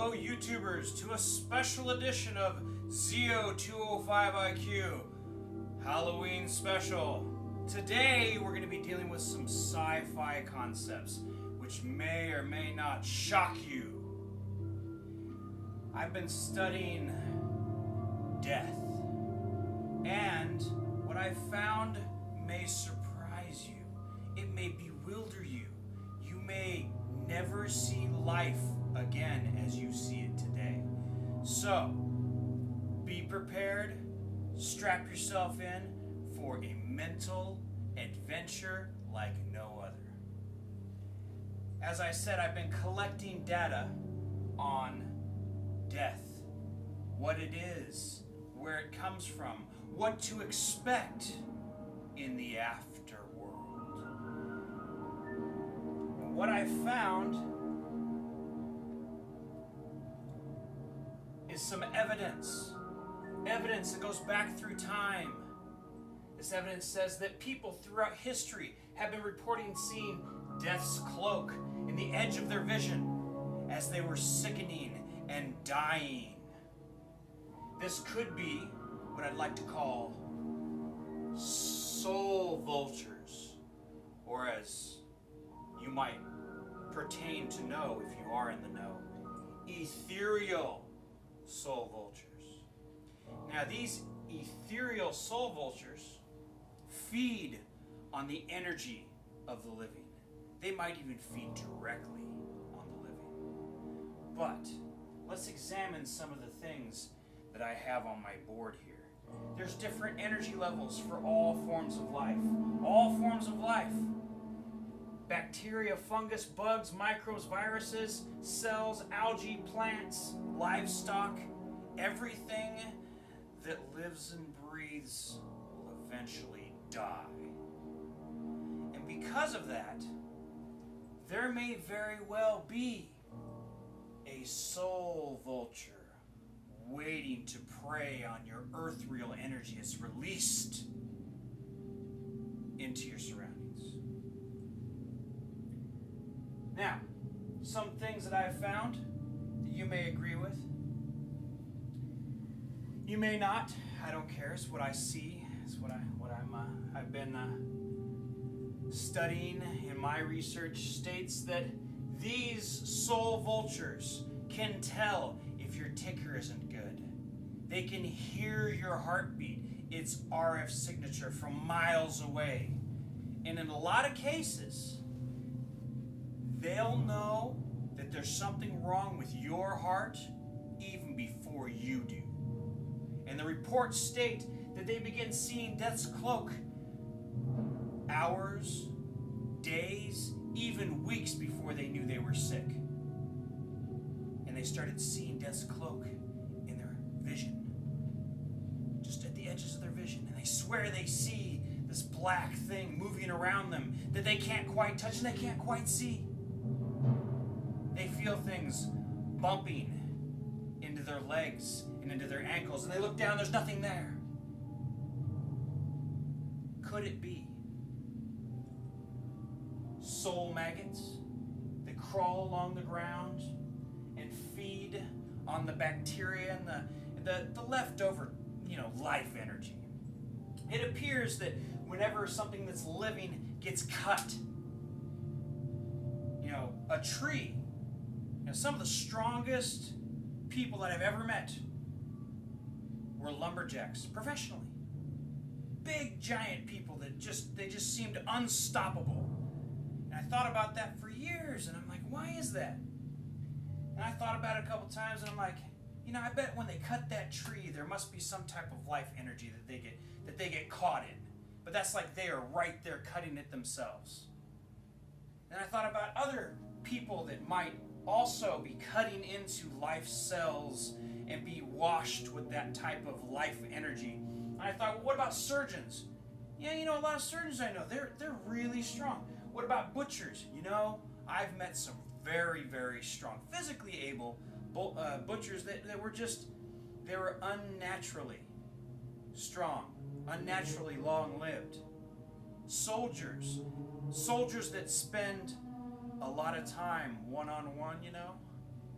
Hello YouTubers to a special edition of ZO205IQ Halloween special. Today we're going to be dealing with some sci-fi concepts which may or may not shock you. I've been studying death, and what I've found may surprise you. It may bewilder you. You may never see life again as you see it today. So, be prepared, strap yourself in for a mental adventure like no other. As I said, I've been collecting data on death, what it is, where it comes from, what to expect in the afterworld. And what I found is some evidence that goes back through time. This evidence says that people throughout history have been reporting seeing death's cloak in the edge of their vision as they were sickening and dying. This could be what I'd like to call soul vultures, or as you might pertain to know if you are in the know, ethereal soul vultures. Now these ethereal soul vultures feed on the energy of the living. They might even feed directly on the living. But let's examine some of the things that I have on my board here. There's different energy levels for all forms of life. All forms of life. Bacteria, fungus, bugs, microbes, viruses, cells, algae, plants, livestock, everything that lives and breathes will eventually die. And because of that, there may very well be a soul vulture waiting to prey on your ethereal energy as released into your surroundings. Now, some things that I've found that you may agree with. You may not. I don't care. It's what I see. It's I've been studying in my research states that these soul vultures can tell if your ticker isn't good. They can hear your heartbeat, its RF signature from miles away. And in a lot of cases, they'll know that there's something wrong with your heart even before you do. And the reports state that they begin seeing death's cloak hours, days, even weeks before they knew they were sick. And they started seeing death's cloak in their vision, just at the edges of their vision. And they swear they see this black thing moving around them that they can't quite touch and they can't quite see. They feel things bumping into their legs and into their ankles, and they look down, there's nothing there. Could it be soul maggots that crawl along the ground and feed on the bacteria and the leftover, life energy? It appears that whenever something that's living gets cut, a tree, some of the strongest people that I've ever met were lumberjacks, professionally. Big, giant people that just seemed unstoppable. And I thought about that for years, and I'm like, why is that? And I thought about it a couple times, and I'm like, I bet when they cut that tree, there must be some type of life energy that they get caught in. But that's like they are right there cutting it themselves. And I thought about other people that might also be cutting into life cells and be washed with that type of life energy. And I thought, well, what about surgeons? Yeah, a lot of surgeons I know, they're really strong. What about butchers? I've met some very, very strong, physically able butchers that were unnaturally strong, unnaturally long-lived. Soldiers that spend a lot of time one-on-one,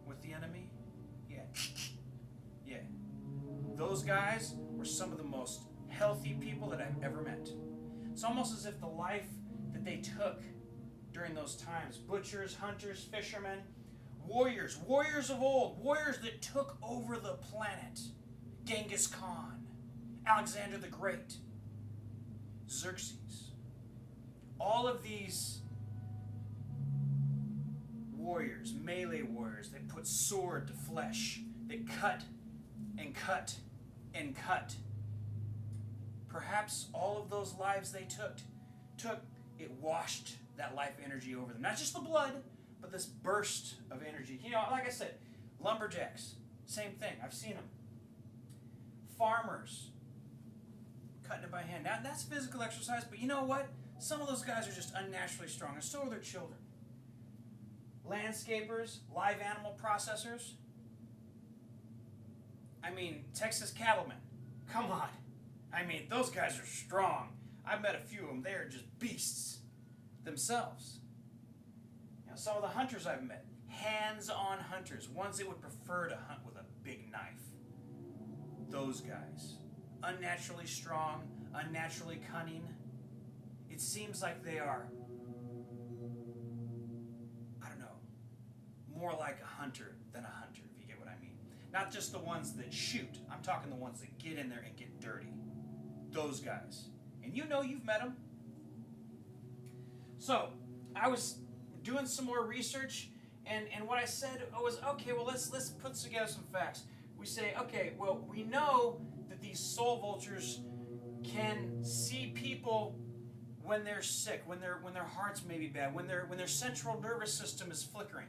with the enemy. Yeah. Those guys were some of the most healthy people that I've ever met. It's almost as if the life that they took during those times, butchers, hunters, fishermen, warriors of old, warriors that took over the planet, Genghis Khan, Alexander the Great, Xerxes, all of these warriors, melee warriors that put sword to flesh, that cut and cut and cut. Perhaps all of those lives they took, it washed that life energy over them. Not just the blood, but this burst of energy. You know, like I said, lumberjacks, same thing. I've seen them. Farmers, cutting it by hand. Now, that's physical exercise, but you know what? Some of those guys are just unnaturally strong, and so are their children. Landscapers, live animal processors. I mean, Texas cattlemen. Come on. I mean, those guys are strong. I've met a few of them. They are just beasts themselves. You know, some of the hunters I've met, hands-on hunters, ones that would prefer to hunt with a big knife. Those guys, unnaturally strong, unnaturally cunning. It seems like they are, I don't know, more like a hunter than a hunter, if you get what I mean. Not just the ones that shoot. I'm talking the ones that get in there and get dirty. Those guys. And you know you've met them. So, I was doing some more research, and what I said was, okay, well, let's put together some facts. We say, okay, well, we know that these soul vultures can see people when they're sick, when their hearts may be bad, when their central nervous system is flickering.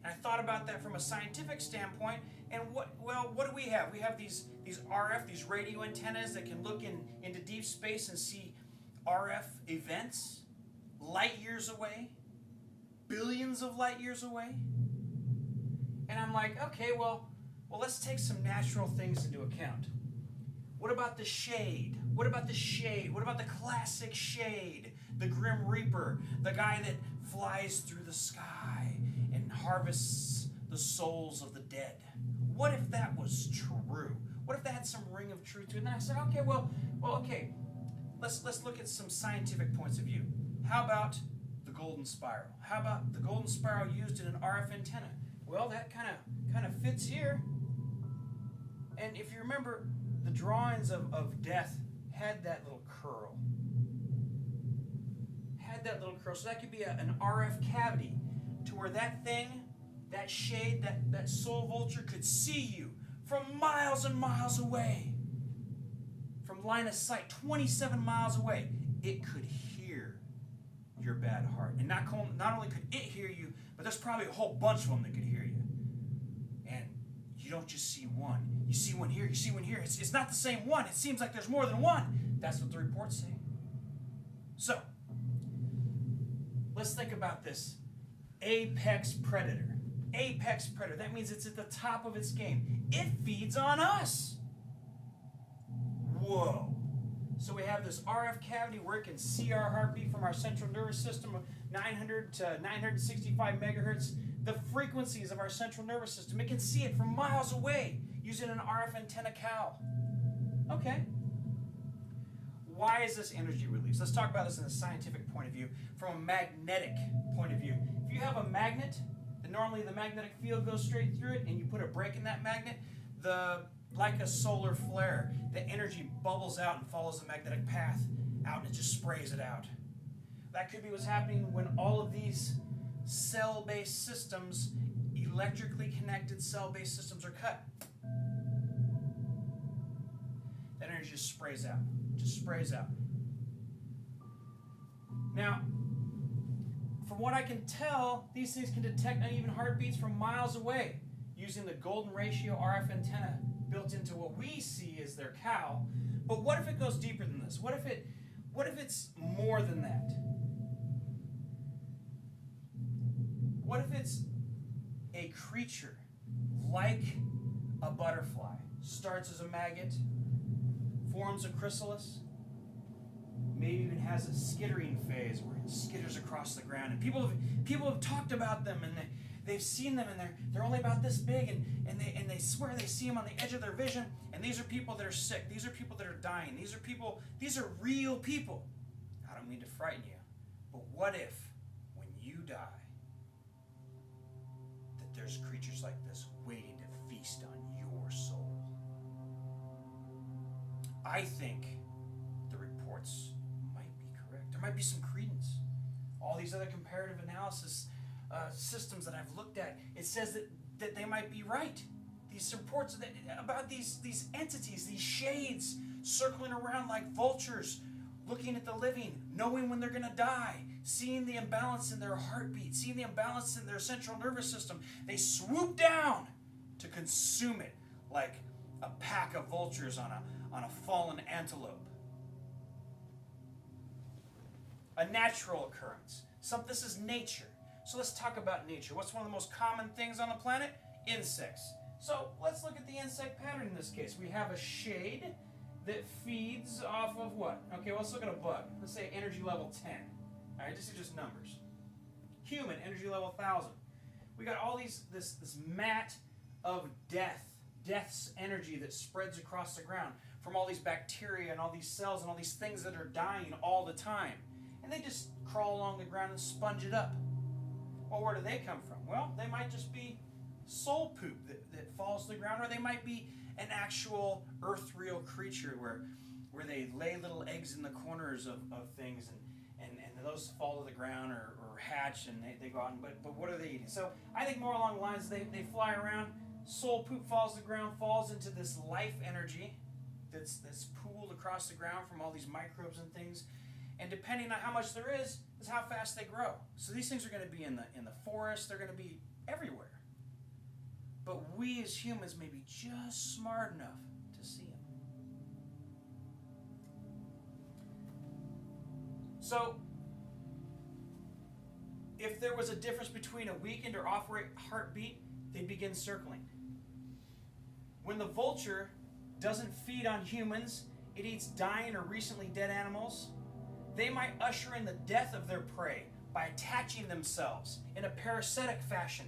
And I thought about that from a scientific standpoint, and what do we have? We have these RF, these radio antennas that can look into deep space and see RF events light years away, billions of light years away. And I'm like, okay, well, let's take some natural things into account. What about the shade? What about the shade? What about the classic shade? The Grim Reaper, the guy that flies through the sky and harvests the souls of the dead. What if that was true? What if that had some ring of truth to it? And I said, okay, okay, let's look at some scientific points of view. How about the golden spiral? How about the golden spiral used in an RF antenna? Well, that kind of fits here. And if you remember, the drawings of death had that little curl. So that could be an RF cavity to where that thing, that shade, that soul vulture could see you from miles and miles away. From line of sight, 27 miles away. It could hear your bad heart. And not only could it hear you, but there's probably a whole bunch of them that could hear you. And you don't just see one. You see one here, you see one here. It's not the same one. It seems like there's more than one. That's what the reports say. So, let's think about this. Apex predator. Apex predator. That means it's at the top of its game. It feeds on us. Whoa. So we have this RF cavity where it can see our heartbeat from our central nervous system of 900 to 965 megahertz. The frequencies of our central nervous system. It can see it from miles away using an RF antenna cowl. Okay. Why is this energy released? Let's talk about this in a scientific point of view, from a magnetic point of view. If you have a magnet, then normally the magnetic field goes straight through it, and you put a break in that magnet, like a solar flare, the energy bubbles out and follows the magnetic path out, and it just sprays it out. That could be what's happening when all of these cell-based systems, electrically connected cell-based systems, are cut. That energy just sprays out. Just sprays out. Now, from what I can tell, these things can detect uneven heartbeats from miles away using the golden ratio RF antenna built into what we see as their cowl. But what if it goes deeper than this? What if it's more than that? What if it's a creature like a butterfly, starts as a maggot, forms a chrysalis, maybe even has a skittering phase where it skitters across the ground, and people have talked about them, and they've seen them, and they're only about this big, and they swear they see them on the edge of their vision, and these are people that are sick. These are people that are dying. These are real people. I don't mean to frighten you, but what if, when you die, that there's creatures like this waiting to feast on your soul? I think the reports might be correct. There might be some credence. All these other comparative analysis systems that I've looked at, it says that they might be right. These reports about these entities, these shades circling around like vultures, looking at the living, knowing when they're going to die, seeing the imbalance in their heartbeat, seeing the imbalance in their central nervous system. They swoop down to consume it like a pack of vultures on a fallen antelope. A natural occurrence. This is nature. So let's talk about nature. What's one of the most common things on the planet? Insects. So let's look at the insect pattern in this case. We have a shade that feeds off of what? Okay, well, let's look at a bug. Let's say energy level 10. All right, these are just numbers. Human, energy level 1,000. We got all this mat of death's energy that spreads across the ground from all these bacteria and all these cells and all these things that are dying all the time. And they just crawl along the ground and sponge it up. Well, where do they come from? Well, they might just be soul poop that falls to the ground, or they might be an actual ethereal creature where they lay little eggs in the corners of things, and those fall to the ground or hatch, and they go out and, but what are they eating? So I think more along the lines, they fly around, soul poop falls to the ground, falls into this life energy that's pooled across the ground from all these microbes and things. And depending on how much there is how fast they grow. So these things are going to be in the forest. They're going to be everywhere. But we as humans may be just smart enough to see them. So if there was a difference between a weakened or off-rate heartbeat, they'd begin circling. When the vulture doesn't feed on humans, it eats dying or recently dead animals, they might usher in the death of their prey by attaching themselves in a parasitic fashion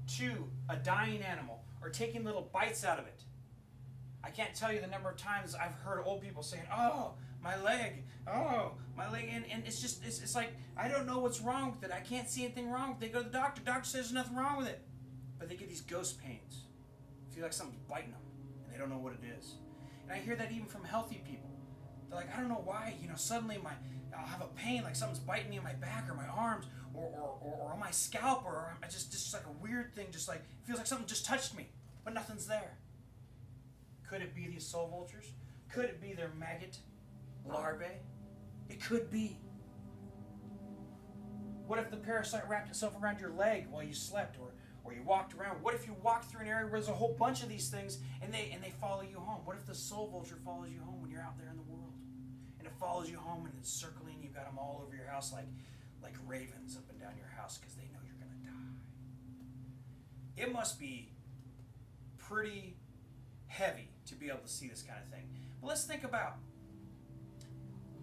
to a dying animal or taking little bites out of it. I can't tell you the number of times I've heard old people saying, oh, my leg, and it's like, I don't know what's wrong with it. I can't see anything wrong with it. They go to the doctor says there's nothing wrong with it. But they get these ghost pains. Feel like something's biting them, and they don't know what it is. And I hear that even from healthy people. They're like, I don't know why, suddenly I'll have a pain, like something's biting me in my back or my arms or on my scalp, or just like a weird thing, just like, it feels like something just touched me, but nothing's there. Could it be these soul vultures? Could it be their maggot larvae? It could be. What if the parasite wrapped itself around your leg while you slept or you walked around? What if you walked through an area where there's a whole bunch of these things and they follow you home? What if the soul vulture follows you home when you're out there in the world? And it follows you home and it's circling, you've got them all over your house like ravens up and down your house because they know you're going to die. It must be pretty heavy to be able to see this kind of thing. But let's think about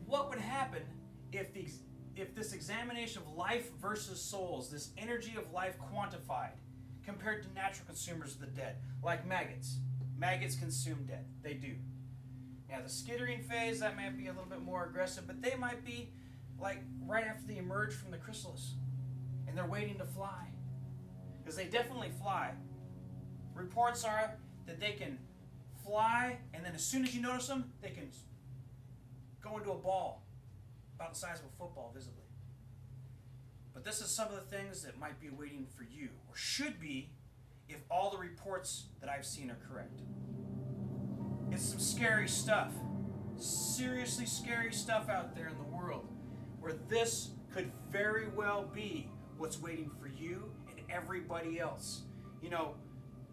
what would happen if this examination of life versus souls, this energy of life quantified, compared to natural consumers of the dead, like maggots. Maggots consume dead. They do. Now, the skittering phase, that might be a little bit more aggressive, but they might be like right after they emerge from the chrysalis, and they're waiting to fly. Because they definitely fly. Reports are that they can fly, and then as soon as you notice them, they can go into a ball about the size of a football visibly. But this is some of the things that might be waiting for you, or should be, if all the reports that I've seen are correct. It's some scary stuff, seriously scary stuff out there in the world, where this could very well be what's waiting for you and everybody else.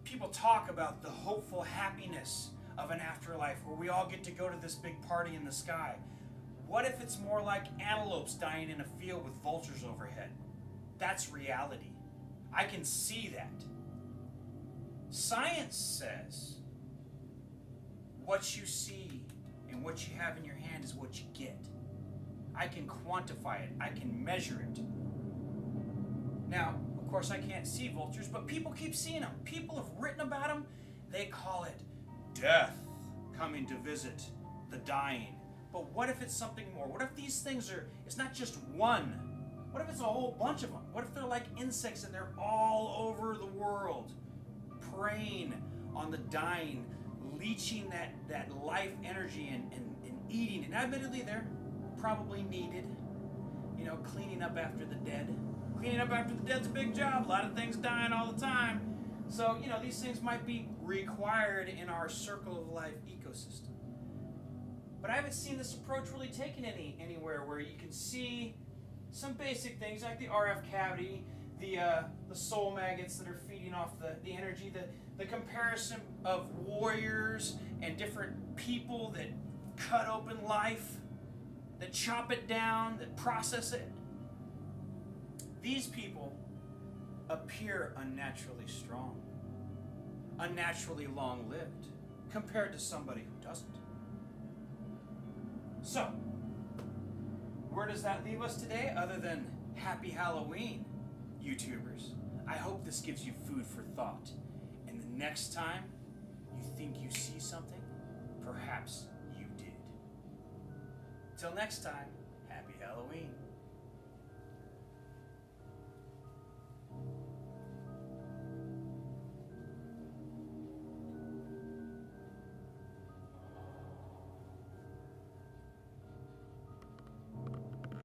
People talk about the hopeful happiness of an afterlife where we all get to go to this big party in the sky. What if it's more like antelopes dying in a field with vultures overhead? That's reality. I can see that. Science says what you see and what you have in your hand is what you get. I can quantify it. I can measure it. Now, of course, I can't see vultures, but people keep seeing them. People have written about them. They call it death coming to visit the dying. But what if it's something more? What if these things it's not just one? What if it's a whole bunch of them? What if they're like insects and they're all over the world, preying on the dying, leeching that life energy and eating it? Now, admittedly, they're probably needed. You know, cleaning up after the dead. Cleaning up after the dead's a big job. A lot of things dying all the time. So, you know, these things might be required in our circle of life ecosystem. But I haven't seen this approach really taken anywhere where you can see some basic things like the RF cavity, the soul maggots that are feeding off the energy, the comparison of warriors and different people that cut open life, that chop it down, that process it. These people appear unnaturally strong, unnaturally long-lived, compared to somebody who doesn't. So, where does that leave us today other than happy Halloween, YouTubers? I hope this gives you food for thought. And the next time you think you see something, perhaps you did. Till next time, happy Halloween.